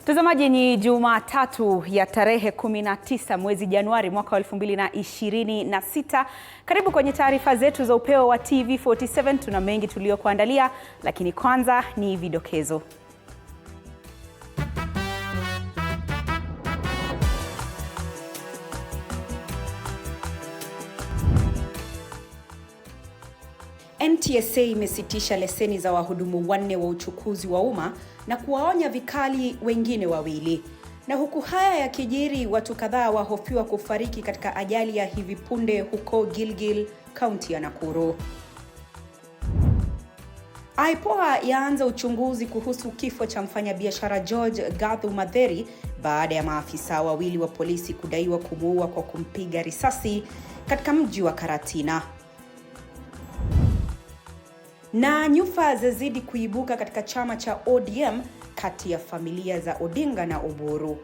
Mtazamaji, ni Jumatatu ya tarehe 19 mwezi Januari mwaka 2026. Karibu kwenye taarifa zetu za upeo wa TV47. Tuna mengi tuliokuandalia, lakini kwanza ni vidokezo. NTSA imesitisha leseni za wahudumu 4 wa uchukuzi wa umma na kuwaonya vikali wengine wawili. Na huku haya yakijiri, watu kadhaa wahofiwa kufariki katika ajali ya hivi punde huko Gilgil, kaunti ya Nakuru. IPOA yaanza uchunguzi kuhusu kifo cha mfanyabiashara George Gathu Matheri baada ya maafisa wawili wa polisi kudaiwa kumuua kwa kumpiga risasi katika mji wa Karatina. Na nyufa zazidi kuibuka katika chama cha ODM kati ya familia za Odinga na Oburu.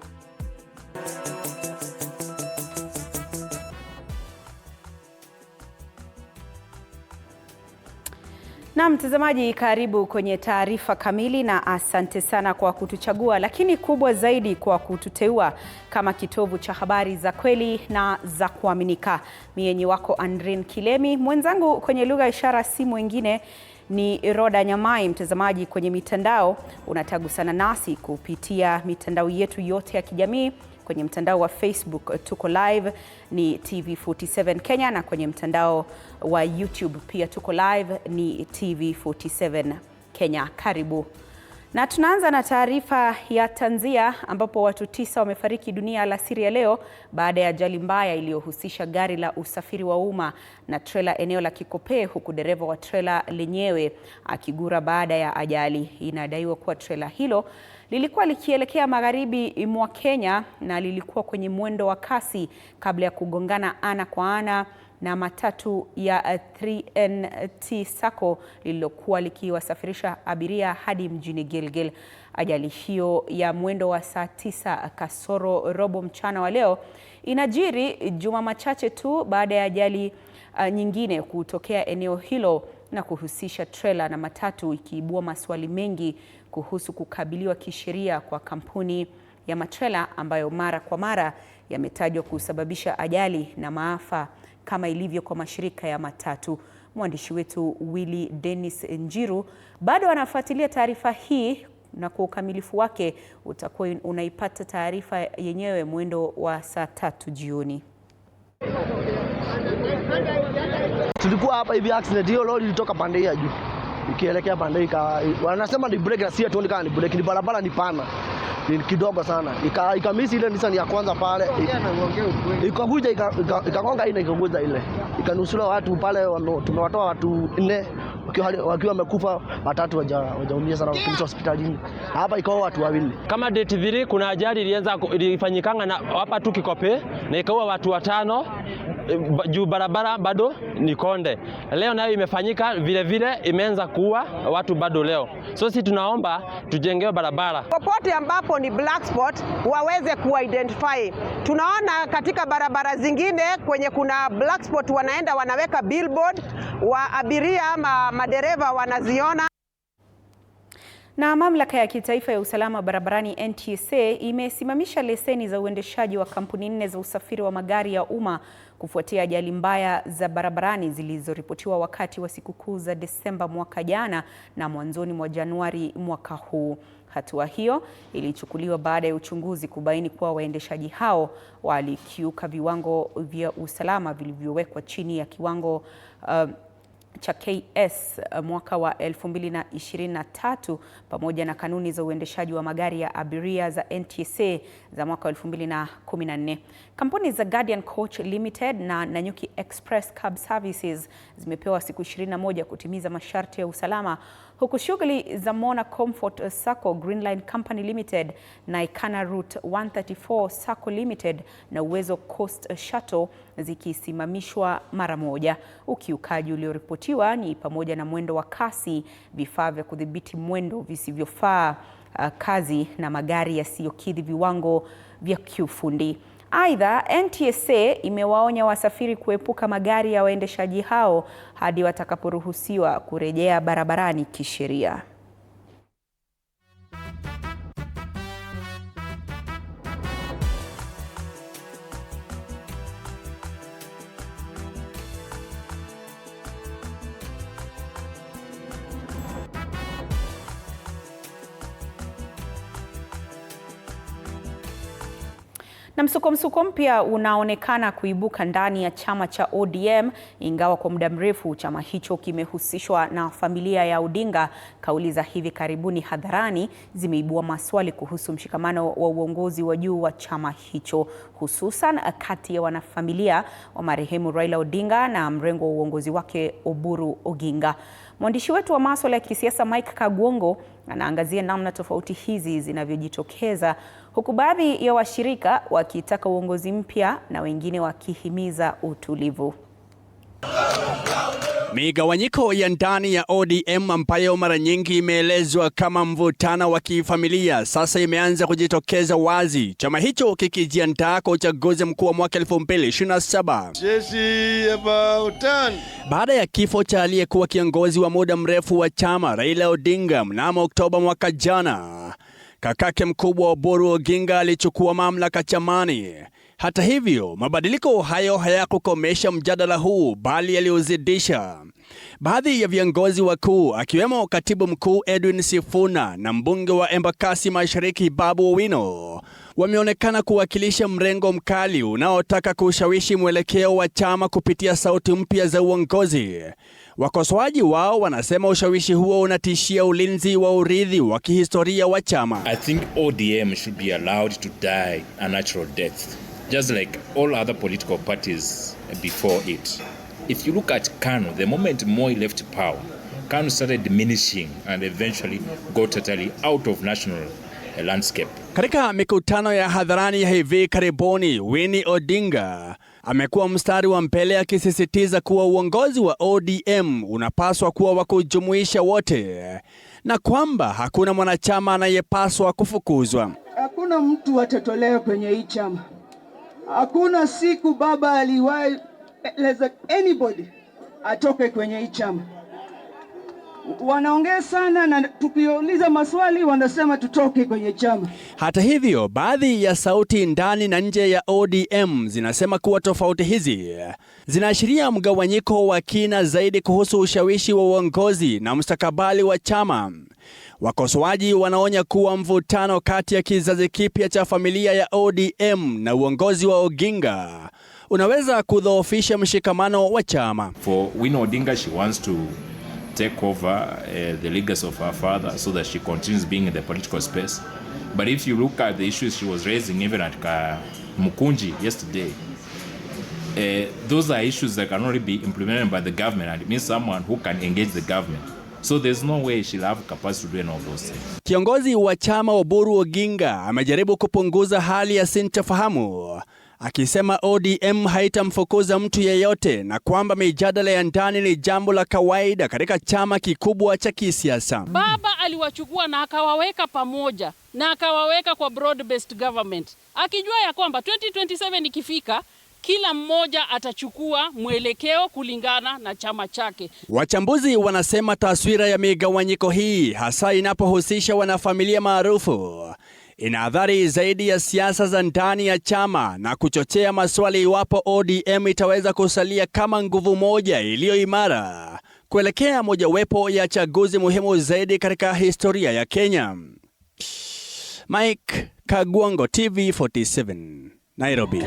Na mtazamaji, karibu kwenye taarifa kamili na asante sana kwa kutuchagua, lakini kubwa zaidi kwa kututeua kama kitovu cha habari za kweli na za kuaminika. Mimi wako Andrin Kilemi, mwenzangu kwenye lugha ishara si mwingine ni Roda Nyamai. Mtazamaji, kwenye mitandao unatagusana nasi kupitia mitandao yetu yote ya kijamii. Kwenye mtandao wa Facebook tuko live ni TV47 Kenya, na kwenye mtandao wa YouTube pia tuko live ni TV47 Kenya. Karibu. Na tunaanza na taarifa ya tanzia ambapo watu 9 wamefariki dunia alasiri ya leo baada ya ajali mbaya iliyohusisha gari la usafiri wa umma na trela eneo la Kikopee, huku dereva wa trela lenyewe akigura baada ya ajali. Inadaiwa kuwa trela hilo lilikuwa likielekea magharibi mwa Kenya na lilikuwa kwenye mwendo wa kasi kabla ya kugongana ana kwa ana na matatu ya 3NT Sacco lililokuwa likiwasafirisha abiria hadi mjini Gilgil. Ajali hiyo ya mwendo wa saa 9 kasoro robo mchana wa leo inajiri juma machache tu baada ya ajali nyingine kutokea eneo hilo na kuhusisha trela na matatu, ikiibua maswali mengi kuhusu kukabiliwa kisheria kwa kampuni ya matrela ambayo mara kwa mara yametajwa kusababisha ajali na maafa kama ilivyo kwa mashirika ya matatu. Mwandishi wetu Willy Dennis Njiru bado anafuatilia taarifa hii, na kwa ukamilifu wake utakuwa unaipata taarifa yenyewe mwendo wa saa 3 jioni. Tulikuwa hapa hivi, accident hiyo lori ilitoka pande ya juu ikielekea pande wanasema ni break, na si tuone ni break, ni barabara ni pana kidogo sana, ikamisi ile Nissan ya kwanza pale, ikakuja ikagonga ile, ikaguza ile, ikanusura watu pale. Tumewatoa watu 4 wakiwa wamekufa, 3 wajaumia sana kwa hospitalini. Hapa ikawa watu 2. Kama date 3 kuna ajali ilifanyikanga na hapa tu Kikopee na ikawa watu 5 juu barabara bado ni konde. Leo nayo imefanyika vile vile, imeanza kuua watu bado leo. So sisi tunaomba tujengewe barabara popote ambapo ni black spot waweze kuidentify. Tunaona katika barabara zingine kwenye kuna black spot wanaenda wanaweka billboard, wa abiria ama madereva wanaziona. Na mamlaka ya kitaifa ya usalama barabarani NTSA imesimamisha leseni za uendeshaji wa kampuni 4 za usafiri wa magari ya umma kufuatia ajali mbaya za barabarani zilizoripotiwa wakati wa sikukuu za Desemba mwaka jana na mwanzoni mwa Januari mwaka huu. Hatua hiyo ilichukuliwa baada ya uchunguzi kubaini kuwa waendeshaji hao walikiuka viwango vya usalama vilivyowekwa chini ya kiwango cha KS mwaka wa 2023 pamoja na kanuni za uendeshaji wa magari ya abiria za NTSA za mwaka 2014. Kampuni za Guardian Coach Limited na Nanyuki Express Cab Services zimepewa siku 21 kutimiza masharti ya usalama, huku shughuli za Mona Comfort Sacco, Greenline Company Limited na Ikana Route 134 Sacco Limited na Uwezo Coast Shuttle zikisimamishwa mara moja. Ukiukaji ulioripotiwa ni pamoja na mwendo wa kasi, vifaa vya kudhibiti mwendo visivyofaa kazi na magari yasiyokidhi viwango vya kiufundi. Aidha, NTSA imewaonya wasafiri kuepuka magari ya waendeshaji hao hadi watakaporuhusiwa kurejea barabarani kisheria. Na msuko mpya unaonekana kuibuka ndani ya chama cha ODM, ingawa kwa muda mrefu chama hicho kimehusishwa na familia ya Odinga. Kauli za hivi karibuni hadharani zimeibua maswali kuhusu mshikamano wa uongozi wa juu wa chama hicho, hususan kati ya wanafamilia wa marehemu Raila Odinga na mrengo wa uongozi wake Oburu Oginga. Mwandishi wetu wa masuala ya kisiasa Mike Kagwongo anaangazia namna tofauti hizi zinavyojitokeza, huku baadhi ya washirika wakitaka uongozi mpya na wengine wakihimiza utulivu. Migawanyiko ya ndani ya ODM ambayo mara nyingi imeelezwa kama mvutano wa kifamilia sasa imeanza kujitokeza wazi, chama hicho kikijiandaa kwa uchaguzi mkuu wa mwaka 2027. Baada ya kifo cha aliyekuwa kiongozi wa muda mrefu wa chama Raila Odinga mnamo Oktoba mwaka jana, kakake mkubwa Oburu Oginga alichukua mamlaka chamani. Hata hivyo, mabadiliko hayo hayakukomesha mjadala huu, bali yaliuzidisha. Baadhi ya viongozi wakuu akiwemo katibu mkuu Edwin Sifuna na mbunge wa Embakasi Mashariki Babu Owino wameonekana kuwakilisha mrengo mkali unaotaka kushawishi mwelekeo wa chama kupitia sauti mpya za uongozi. Wakosoaji wao wanasema ushawishi huo unatishia ulinzi wa urithi wa kihistoria wa chama. I think ODM should be allowed to die a natural death, just like all other political parties before it. If you look at KANU, the moment Moi left power, KANU started diminishing and eventually got totally out of national landscape. Katika mikutano ya hadharani ya hivi karibuni, Winnie Odinga amekuwa mstari wa mbele akisisitiza kuwa uongozi wa ODM unapaswa kuwa wa kujumuisha wote na kwamba hakuna mwanachama anayepaswa kufukuzwa. Hakuna mtu atatolewa kwenye hii chama. Hakuna siku baba aliwahi anybody atoke kwenye hii chama. Wanaongea sana na tukiuliza maswali wanasema tutoke kwenye chama. Hata hivyo, baadhi ya sauti ndani na nje ya ODM zinasema kuwa tofauti hizi zinaashiria mgawanyiko wa kina zaidi kuhusu ushawishi wa uongozi na mustakabali wa chama. Wakosoaji wanaonya kuwa mvutano kati ya kizazi kipya cha familia ya ODM na uongozi wa Oginga unaweza kudhoofisha mshikamano wa chama. For Winnie Odinga, she wants to take over the legacy of her father so that she continues being in the political space. But if you look at the issues she was raising even at Mukunji yesterday, those are issues that can only be implemented by the government, and it means someone who can engage the government. So there's no way she'll have capacity to do any of those things. Kiongozi wa chama Oburu Oginga amejaribu kupunguza hali ya sintofahamu, akisema ODM haitamfukuza mtu yeyote na kwamba mijadala ya ndani ni jambo la kawaida katika chama kikubwa cha kisiasa. Baba aliwachukua na akawaweka pamoja na akawaweka kwa broad based government, akijua ya kwamba 2027 ikifika kila mmoja atachukua mwelekeo kulingana na chama chake. Wachambuzi wanasema taswira ya migawanyiko hii, hasa inapohusisha wanafamilia maarufu, ina athari zaidi ya siasa za ndani ya chama na kuchochea maswali iwapo ODM itaweza kusalia kama nguvu moja iliyo imara kuelekea mojawapo ya chaguzi muhimu zaidi katika historia ya Kenya. Mike Kagwongo, TV47, Nairobi.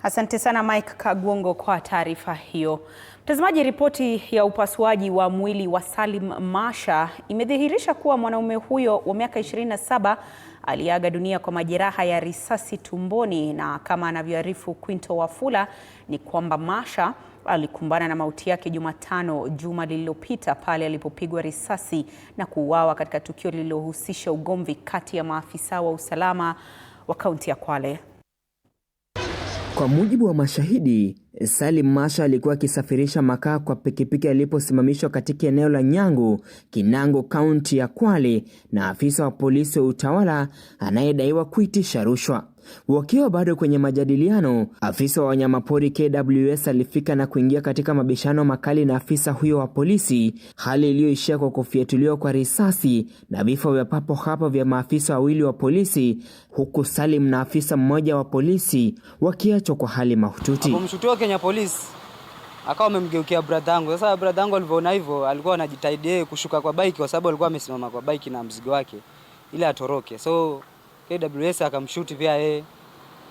Asante sana Mike Kagwongo kwa taarifa hiyo. Mtazamaji, ripoti ya upasuaji wa mwili wa Salim Masha imedhihirisha kuwa mwanaume huyo wa miaka 27 aliaga dunia kwa majeraha ya risasi tumboni, na kama anavyoarifu Quinto Wafula ni kwamba Masha alikumbana na mauti yake Jumatano juma lililopita pale alipopigwa risasi na kuuawa katika tukio lililohusisha ugomvi kati ya maafisa wa usalama wa kaunti ya Kwale. Kwa mujibu wa mashahidi, Salim Masha alikuwa akisafirisha makaa kwa pikipiki aliposimamishwa katika eneo la Nyangu, Kinango, kaunti ya Kwale na afisa wa polisi wa utawala anayedaiwa kuitisha rushwa. Wakiwa bado kwenye majadiliano, afisa wa wanyamapori KWS alifika na kuingia katika mabishano makali na afisa huyo wa polisi, hali iliyoishia kwa kufiatuliwa kwa risasi na vifo vya papo hapo vya maafisa wawili wa polisi, huku Salim na afisa mmoja wa polisi wakiachwa kwa hali mahututi. Mshukiwa Kenya polisi akawa amemgeukia brother yangu. Sasa brother yangu alivyoona hivyo alikuwa anajitahidi kushuka kwa bike kwa sababu alikuwa amesimama kwa bike na mzigo wake ili atoroke. So KWS akamshuti pia yeye,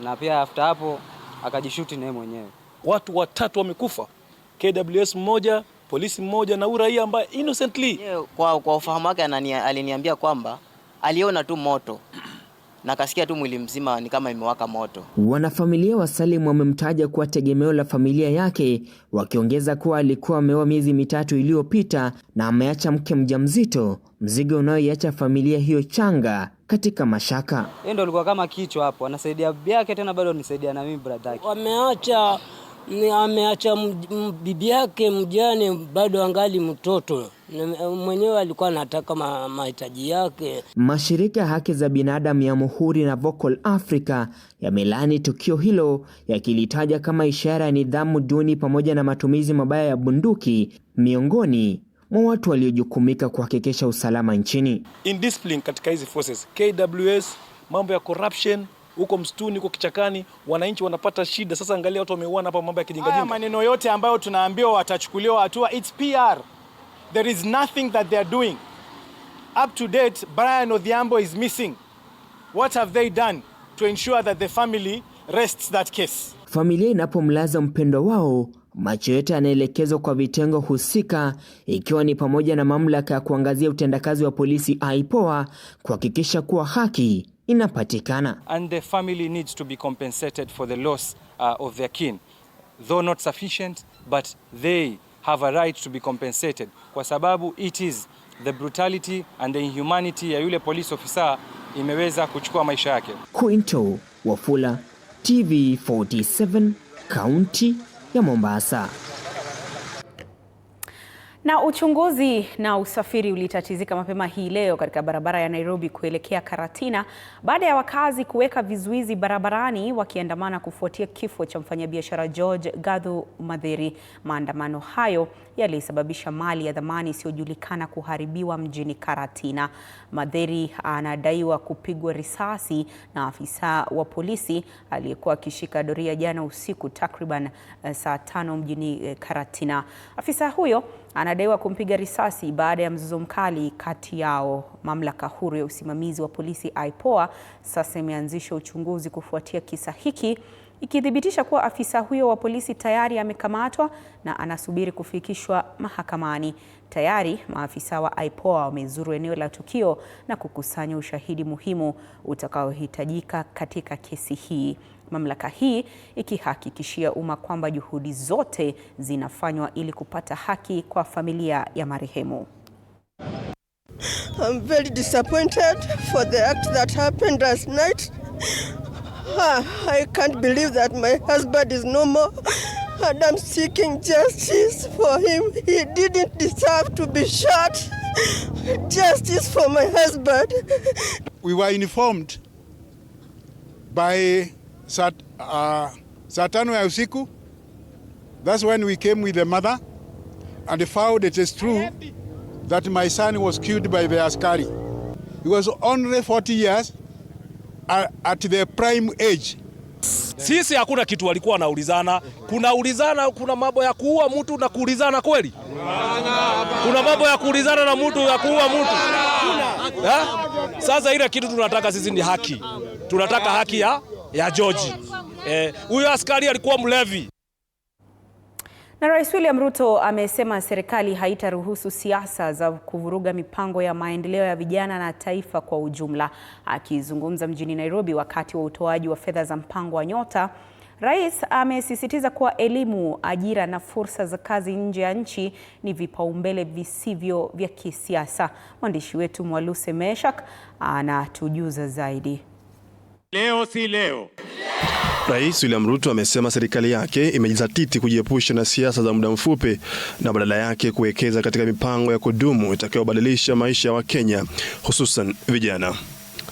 na pia after hapo akajishuti naye mwenyewe. Watu 3 wamekufa, KWS mmoja, polisi mmoja na uraia ambaye innocently. Kwa ufahamu wake aliniambia kwamba aliona tu moto na kasikia tu mwili mzima ni kama imewaka moto. Wanafamilia wa Salim wamemtaja kuwa tegemeo la familia yake, wakiongeza kuwa alikuwa ameoa miezi 3 iliyopita na ameacha mke mjamzito, mzigo unaoiacha familia hiyo changa katika mashaka. Yeye ndo alikuwa kama kichwa hapo, anasaidia bibi yake, tena bado anisaidia na mimi brother yake. Ameacha bibi yake mjane, bado angali mtoto. Mwenyewe alikuwa anataka mahitaji yake. Mashirika ya haki za binadamu ya Muhuri na Vocal Africa yamelaani tukio hilo, yakilitaja kama ishara ya nidhamu duni pamoja na matumizi mabaya ya bunduki miongoni mwa watu waliojukumika kuhakikisha usalama nchini. Indiscipline katika hizi forces, KWS, mambo ya corruption, huko msituni, huko kichakani, wananchi wanapata shida. Sasa angalia watu wameuana hapa, mambo ya kijinga. Maneno yote ambayo tunaambiwa watachukuliwa hatua, it's PR. There is nothing that they are doing. Up to date, Brian Odhiambo is missing. What have they done to ensure that the family rests that case? Familia inapomlaza mpendo wao, macho yote yanaelekezwa kwa vitengo husika, ikiwa ni pamoja na mamlaka ya kuangazia utendakazi wa polisi IPOA kuhakikisha kuwa haki inapatikana. And the family needs to be compensated for the loss of their kin. Though not sufficient, but they have a right to be compensated, kwa sababu it is the brutality and the inhumanity ya yule police officer imeweza kuchukua maisha yake. Quinto Wafula, TV47, County ya Mombasa. Na uchunguzi na usafiri ulitatizika mapema hii leo katika barabara ya Nairobi kuelekea Karatina baada ya wakazi kuweka vizuizi barabarani wakiandamana kufuatia kifo cha mfanyabiashara George Gadhu Madheri. Maandamano hayo yalisababisha mali ya dhamani isiyojulikana kuharibiwa mjini Karatina. Madheri anadaiwa kupigwa risasi na afisa wa polisi aliyekuwa akishika doria jana usiku takriban saa 5 mjini Karatina. Afisa huyo anadaiwa kumpiga risasi baada ya mzozo mkali kati yao. Mamlaka huru ya usimamizi wa polisi IPOA sasa imeanzisha uchunguzi kufuatia kisa hiki, ikithibitisha kuwa afisa huyo wa polisi tayari amekamatwa na anasubiri kufikishwa mahakamani. Tayari maafisa wa IPOA wamezuru eneo la tukio na kukusanya ushahidi muhimu utakaohitajika katika kesi hii. Mamlaka hii ikihakikishia umma kwamba juhudi zote zinafanywa ili kupata haki kwa familia ya marehemu. I'm very disappointed for the act that happened last night. I can't believe that my husband is no more, and I'm seeking justice for him. He didn't deserve to be shot. Justice for my husband. We were informed by saa 5 ya usiku. That's when we came with the mother and found it is true that my son was killed by the askari. He was only 40 years at the prime age. Sisi hakuna kitu walikuwa wanaulizana. Kuna mambo ya kuua mtu na kuulizana kweli? Kuna mambo ya kuulizana na mtu ya kuua mtu? Sasa ile kitu tunataka sisi ni haki. Tunataka haki ya George. Huyo askari alikuwa mlevi. Na Rais William Ruto amesema serikali haitaruhusu siasa za kuvuruga mipango ya maendeleo ya vijana na taifa kwa ujumla. Akizungumza mjini Nairobi wakati wa utoaji wa fedha za mpango wa Nyota, Rais amesisitiza kuwa elimu, ajira na fursa za kazi nje ya nchi ni vipaumbele visivyo vya kisiasa. Mwandishi wetu Mwaluse Meshak anatujuza zaidi. Leo si leo. Rais William Ruto amesema serikali yake imejizatiti kujiepusha na siasa za muda mfupi na badala yake kuwekeza katika mipango ya kudumu itakayobadilisha maisha ya Wakenya, hususan vijana.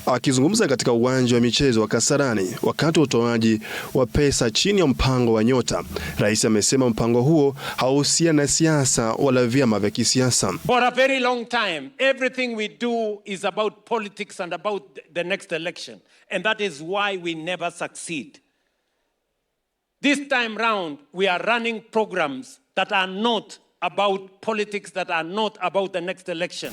Akizungumza katika uwanja wa michezo wa Kasarani wakati wa utoaji wa pesa chini ya mpango wa Nyota, Rais amesema mpango huo hauhusiani na siasa wala vyama vya kisiasa. For a very long time, everything we do is about politics and about the next election, and that is why we never succeed. This time round, we are running programs that are not about politics, that are not about the next election.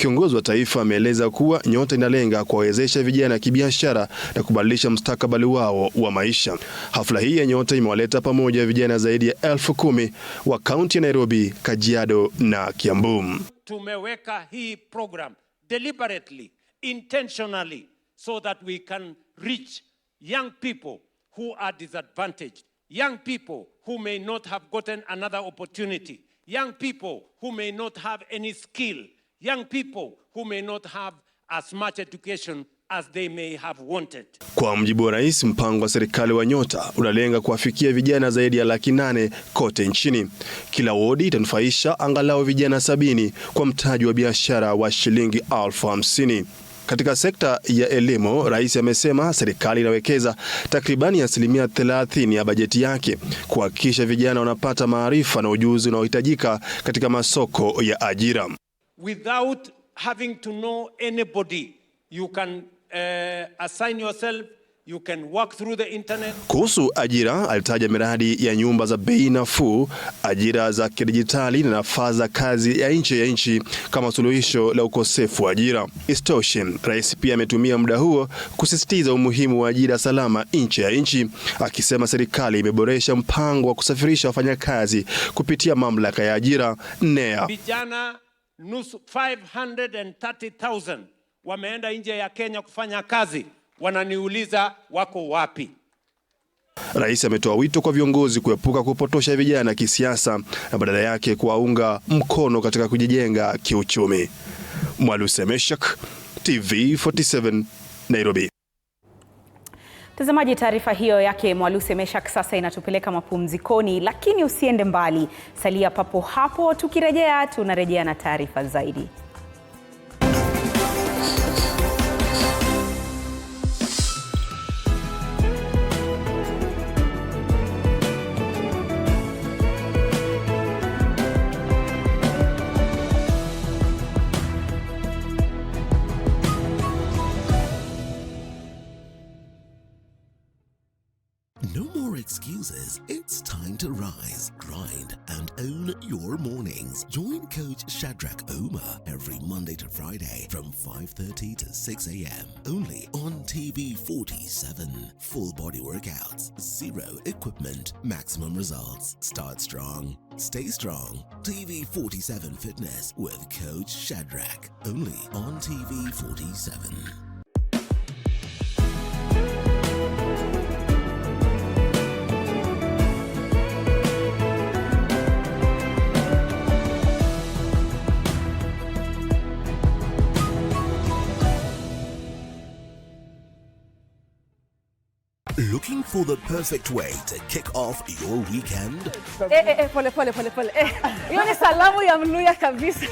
Kiongozi wa taifa ameeleza kuwa Nyota inalenga kuwawezesha vijana kibiashara na kubadilisha mustakabali wao wa maisha. Hafla hii ya Nyota imewaleta pamoja vijana zaidi ya 10,000 wa kaunti ya Nairobi, Kajiado na Kiambu. Tumeweka hii program deliberately, intentionally, so that we can reach young people who are disadvantaged, young people who may not have gotten another opportunity, young people who may not have any skill, young people who may not have as much education as they may have wanted. Kwa mjibu wa rais, mpango wa serikali wa Nyota unalenga kuwafikia vijana zaidi ya 800,000 kote nchini. Kila wodi itanufaisha angalau vijana 70 kwa mtaji wa biashara wa shilingi 50,000. Katika sekta ya elimu, rais amesema serikali inawekeza takribani 30% ya bajeti yake kuhakikisha vijana wanapata maarifa na ujuzi unaohitajika katika masoko ya ajira. Without having to know anybody, you can assign yourself, you can work through the internet. Kuhusu ajira, alitaja miradi ya nyumba za bei nafuu, ajira za kidijitali na nafasi za kazi ya nje ya nchi kama suluhisho la ukosefu wa ajira. Isitoshe, rais pia ametumia muda huo kusisitiza umuhimu wa ajira salama nje ya nchi, akisema serikali imeboresha mpango wa kusafirisha wafanyakazi kupitia mamlaka ya ajira NEA. Vijana nusu 530,000 wameenda nje ya Kenya kufanya kazi. Wananiuliza wako wapi? Rais ametoa wito kwa viongozi kuepuka kupotosha vijana kisiasa na badala yake kuwaunga mkono katika kujijenga kiuchumi. Mwaluse Meshak, TV47, Nairobi. Mtazamaji, taarifa hiyo yake Mwaluse Meshak sasa inatupeleka mapumzikoni, lakini usiende mbali. Salia papo hapo, tukirejea tunarejea na taarifa zaidi. No more excuses. It's time to rise, grind, and own your mornings. Join Coach Shadrack Ouma every Monday to Friday from 5:30 to 6 a.m. only on TV47. Full body workouts, zero equipment, maximum results. Start strong, stay strong. TV47 Fitness with Coach Shadrack only on TV47. Looking for the perfect way to kick off your weekend? Pole. Hiyo ni salamu ya Mluya kabisa.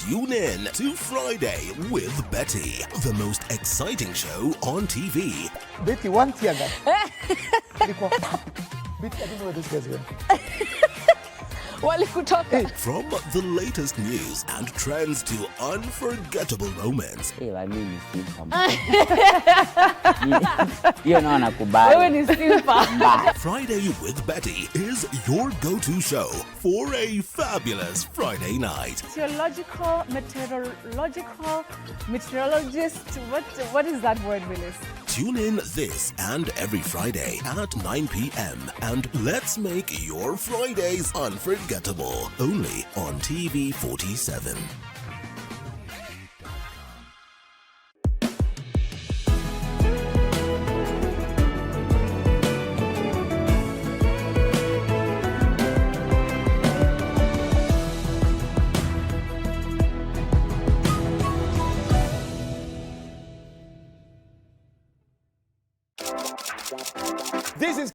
Tune in to Friday with Betty, the most exciting show on TV. Betty, one tear gas. Betty, I don't know where this guy's going. From the latest news and trends to unforgettable moments. Friday with Betty is your go-to show for a fabulous Friday night. Meteorologist, what is that word, Willis? Tune in this and every Friday at 9 p.m. and let's make your Fridays unforgettable. Only on TV47. This is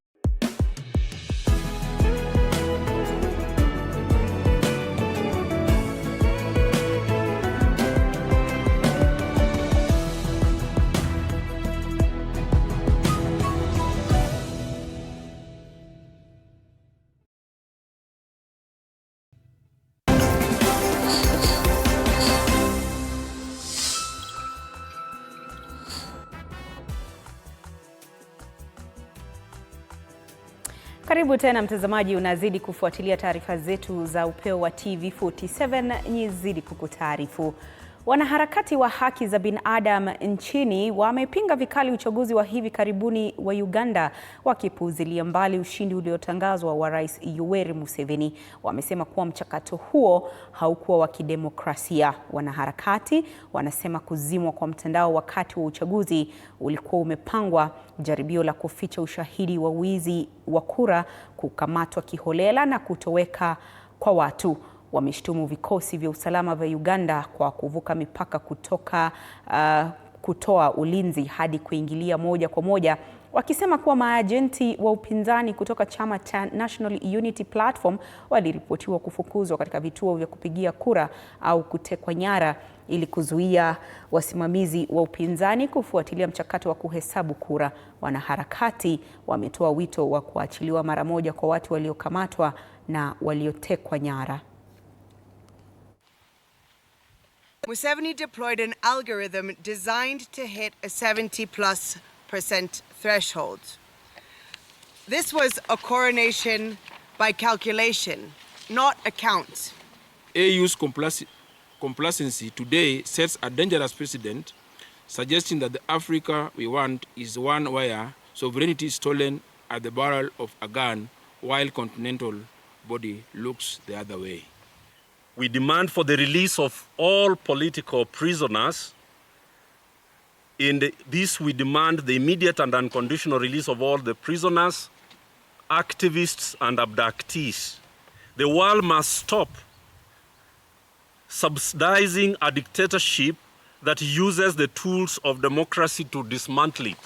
Karibu tena mtazamaji, unazidi kufuatilia taarifa zetu za upeo wa TV47, nyizidi kukutaarifu. Wanaharakati wa haki za binadamu nchini wamepinga vikali uchaguzi wa hivi karibuni wa Uganda, wakipuuzilia mbali ushindi uliotangazwa wa Rais Yoweri Museveni. Wamesema kuwa mchakato huo haukuwa wa kidemokrasia. Wanaharakati wanasema kuzimwa kwa mtandao wakati wa uchaguzi ulikuwa umepangwa, jaribio la kuficha ushahidi wa wizi wa kura, kukamatwa kiholela na kutoweka kwa watu. Wameshtumu vikosi vya usalama vya Uganda kwa kuvuka mipaka kutoa ulinzi hadi kuingilia moja kwa moja, wakisema kuwa maajenti wa upinzani kutoka chama cha National Unity Platform waliripotiwa kufukuzwa katika vituo vya kupigia kura au kutekwa nyara ili kuzuia wasimamizi wa upinzani kufuatilia mchakato wa kuhesabu kura. Wanaharakati wametoa wito wa kuachiliwa mara moja kwa watu waliokamatwa na waliotekwa nyara. Museveni deployed an algorithm designed to hit a 70+% threshold. This was a coronation by calculation, not a count. AU's complacency today sets a dangerous precedent, suggesting that the Africa we want is one where sovereignty is stolen at the barrel of a gun, while continental body looks the other way. We demand for the release of all political prisoners. In this, we demand the immediate and unconditional release of all the prisoners, activists, and abductees. The world must stop subsidizing a dictatorship that uses the tools of democracy to dismantle it.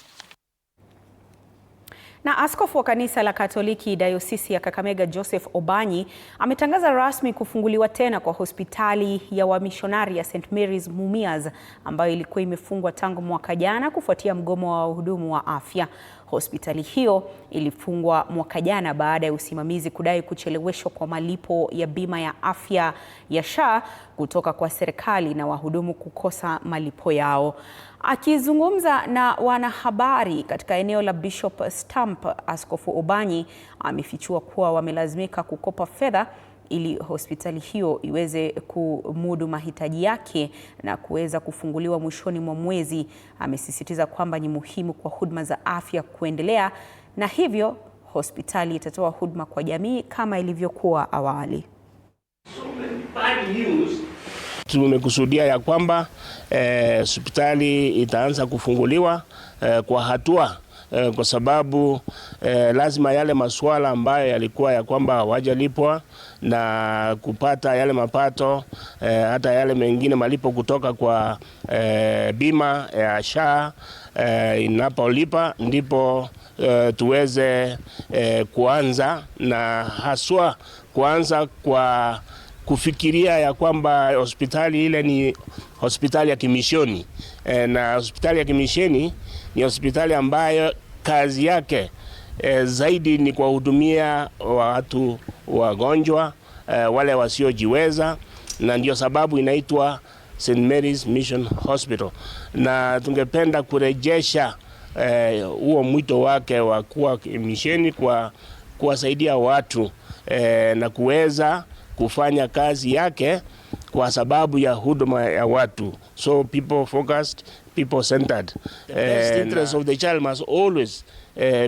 Na askofu wa kanisa la Katoliki Dayosisi ya Kakamega Joseph Obanyi ametangaza rasmi kufunguliwa tena kwa hospitali ya wamishonari ya St. Mary's Mumias ambayo ilikuwa imefungwa tangu mwaka jana kufuatia mgomo wa wahudumu wa afya. Hospitali hiyo ilifungwa mwaka jana baada ya usimamizi kudai kucheleweshwa kwa malipo ya bima ya afya ya SHA kutoka kwa serikali na wahudumu kukosa malipo yao. Akizungumza na wanahabari katika eneo la Bishop Stamp, Askofu Obanyi amefichua kuwa wamelazimika kukopa fedha ili hospitali hiyo iweze kumudu mahitaji yake na kuweza kufunguliwa mwishoni mwa mwezi. Amesisitiza kwamba ni muhimu kwa huduma za afya kuendelea na hivyo hospitali itatoa huduma kwa jamii kama ilivyokuwa awali. Tumekusudia ya kwamba hospitali itaanza kufunguliwa kwa hatua kwa sababu lazima yale masuala ambayo yalikuwa ya kwamba hawajalipwa na kupata yale mapato hata yale mengine malipo kutoka kwa bima ya SHA inapolipa ndipo tuweze kuanza na haswa kuanza kwa kufikiria ya kwamba hospitali ile ni hospitali ya kimishoni na hospitali ya kimisheni ni hospitali ambayo kazi yake zaidi ni kuwahudumia watu wagonjwa wale wasiojiweza, na ndio sababu inaitwa St. Mary's Mission Hospital, na tungependa kurejesha huo mwito wake wa kuwa misheni kwa kuwasaidia watu na kuweza kufanya kazi yake kwa sababu ya huduma ya watu. So people focused, people centered. The interest of the child must always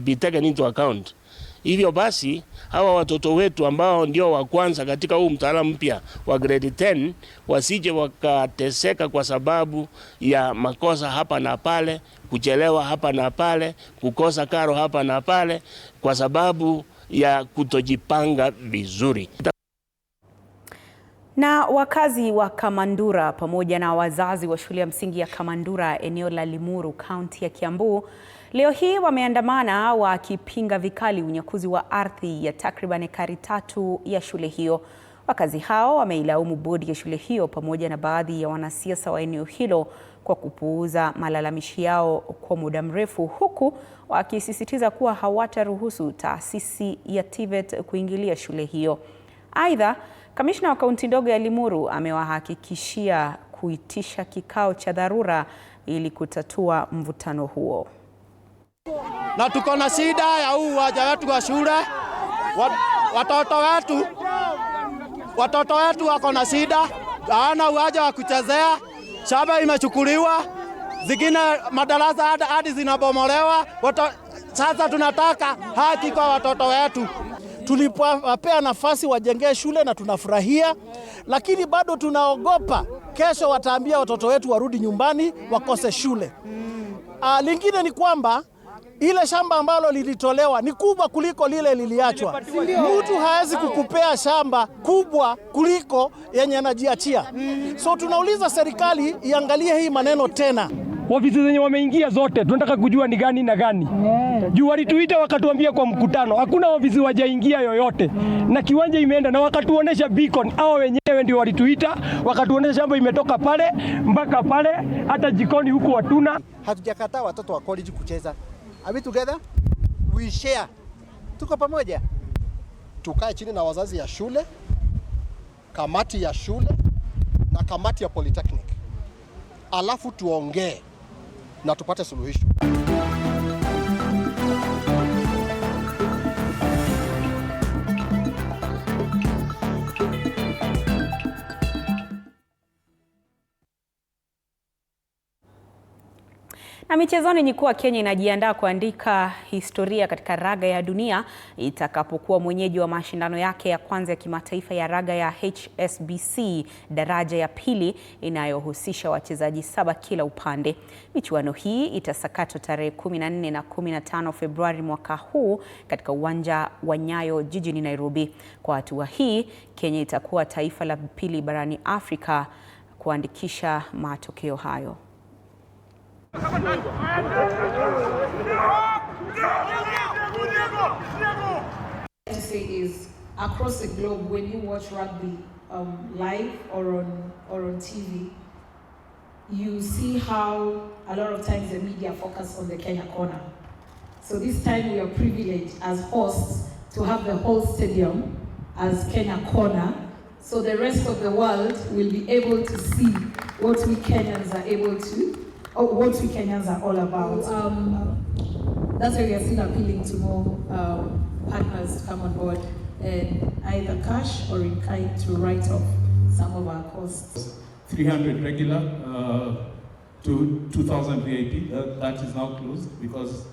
be taken into account. Hivyo basi hawa watoto wetu ambao ndio wa kwanza katika huu mtaala mpya wa grade 10 wasije wakateseka kwa sababu ya makosa hapa na pale, kuchelewa hapa na pale, kukosa karo hapa na pale kwa sababu ya kutojipanga vizuri. Na wakazi wa Kamandura pamoja na wazazi wa shule ya msingi ya Kamandura eneo la Limuru kaunti ya Kiambu leo hii wameandamana wakipinga vikali unyakuzi wa ardhi ya takriban ekari 3 ya shule hiyo. Wakazi hao wameilaumu bodi ya shule hiyo pamoja na baadhi ya wanasiasa wa eneo hilo kwa kupuuza malalamishi yao kwa muda mrefu, huku wakisisitiza kuwa hawataruhusu taasisi ya TVET kuingilia shule hiyo. Aidha, kamishna wa kaunti ndogo ya Limuru amewahakikishia kuitisha kikao cha dharura ili kutatua mvutano huo. Na tuko na shida ya huu uwanja wetu wa shule. Watoto wetu wako na shida, hawana uwanja wa kuchezea. shamba imechukuliwa, zingine madarasa hadi zinabomolewa. Sasa tunataka haki kwa watoto wetu. Tulipowapea nafasi wajengee shule na tunafurahia, lakini bado tunaogopa kesho wataambia watoto wetu warudi nyumbani wakose shule. Lingine ni kwamba ile shamba ambalo lilitolewa ni kubwa kuliko lile liliachwa. Mtu hawezi kukupea shamba kubwa kuliko yenye anajiachia. So tunauliza serikali iangalie hii maneno tena. Ofisi zenye wameingia zote tunataka kujua ni gani na gani. Juu walituita wakatuambia kwa mkutano hakuna ofisi wajaingia yoyote. Na kiwanja imeenda na wakatuonesha beacon, hao wenyewe ndio walituita, wakatuonesha shamba imetoka pale mpaka pale, hata jikoni huku hatuna. Hatujakataa watoto wa college kucheza. Are we together? We share. Tuko pamoja. Tukae chini na wazazi ya shule, kamati ya shule na kamati ya polytechnic. Alafu tuongee na tupate suluhisho. Na michezoni ni kuwa Kenya inajiandaa kuandika historia katika raga ya dunia itakapokuwa mwenyeji wa mashindano yake ya kwanza ya kimataifa ya raga ya HSBC daraja ya pili inayohusisha wachezaji 7 kila upande. Michuano hii itasakatwa tarehe 14 na 15 Februari mwaka huu katika uwanja wa Nyayo jijini Nairobi. Kwa hatua hii, Kenya itakuwa taifa la pili barani Afrika kuandikisha matokeo hayo. To say is across the globe, when you watch rugby live or on TV, you see how a lot of times the media focus on the Kenya corner. So this time we are privileged as hosts to have the whole stadium as Kenya corner, so the rest of the world will be able to see what we Kenyans are able to. What we Kenyans are all about. That's why we are still appealing to more partners to come on board and either cash or in kind to write off some of our costs. 300 regular to 2,000 VIP. That is now closed because,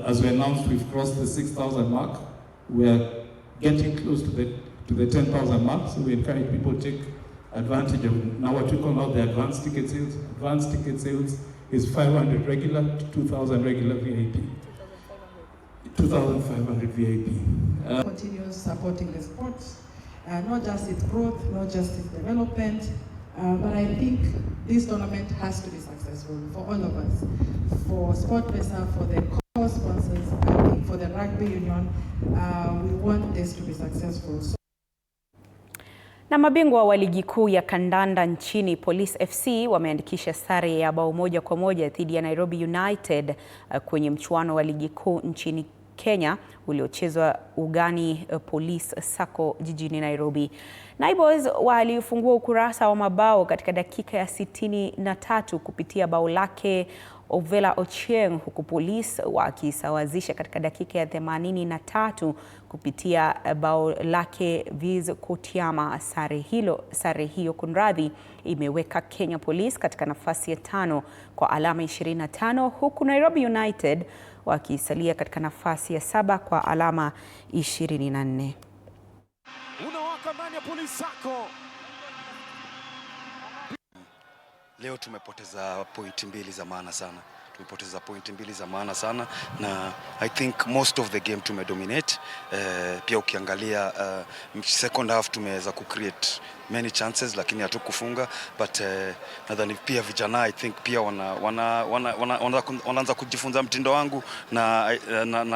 as we announced, we've crossed the 6,000 mark. We are getting close to the 10,000 mark. So we encourage people to take advantage of now what we call now the advanced ticket sales. Advanced ticket sales is 500 regular to 2,000 regular VIP. 2,500 VIP. Continues supporting the sports, not just its growth, not just its development, but I think this tournament has to be successful for all of us, for SportPesa, for the core sponsors, I think for the rugby union. We want this to be successful. Na mabingwa wa ligi kuu ya kandanda nchini Police FC wameandikisha sare ya bao 1-1 dhidi ya Nairobi United kwenye mchuano wa ligi kuu nchini Kenya uliochezwa ugani Police Sacco jijini Nairobi. Naiboys walifungua ukurasa wa mabao katika dakika ya 63 kupitia bao lake Ovela Ochieng, huku Police wakisawazisha katika dakika ya 83 kupitia bao lake Viz Kotiama. Sare hiyo kunradhi imeweka Kenya Police katika nafasi ya 5 kwa alama 25, huku Nairobi United wakisalia katika nafasi ya 7 kwa alama 24. Unawaka ndani ya Police Sacco. Leo tumepoteza pointi mbili za maana sana. Na I think most of the game tumedominate. Pia ukiangalia second half tumeweza kucreate many chances lakini hatukufunga, but nadhani pia vijana I think pia wanaanza kujifunza mtindo wangu na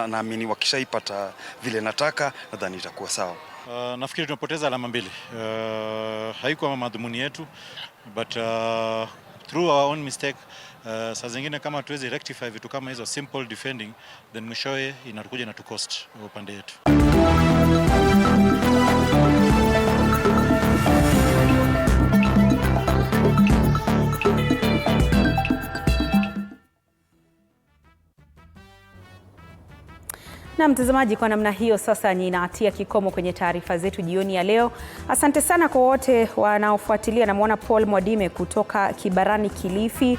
naamini wakishaipata vile nataka nadhani itakuwa sawa. Nafikiri tumepoteza alama 2. Haikuwa madhumuni yetu, but through our own mistake, saa zingine kama tuwezi rectify vitu kama hizo simple defending, then mwishowe inakuja na tucost upande yetu. Na mtazamaji, kwa namna hiyo sasa ninatia kikomo kwenye taarifa zetu jioni ya leo. Asante sana kwa wote wanaofuatilia. Namwona Paul Mwadime kutoka Kibarani Kilifi,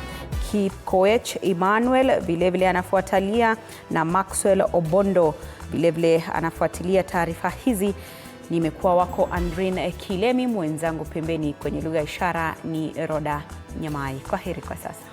Kipkoech Emmanuel vilevile anafuatilia, na Maxwell Obondo vilevile anafuatilia taarifa hizi. Nimekuwa wako Andrin Kilemi, mwenzangu pembeni kwenye lugha ishara ni Roda Nyamai. Kwaheri kwa sasa.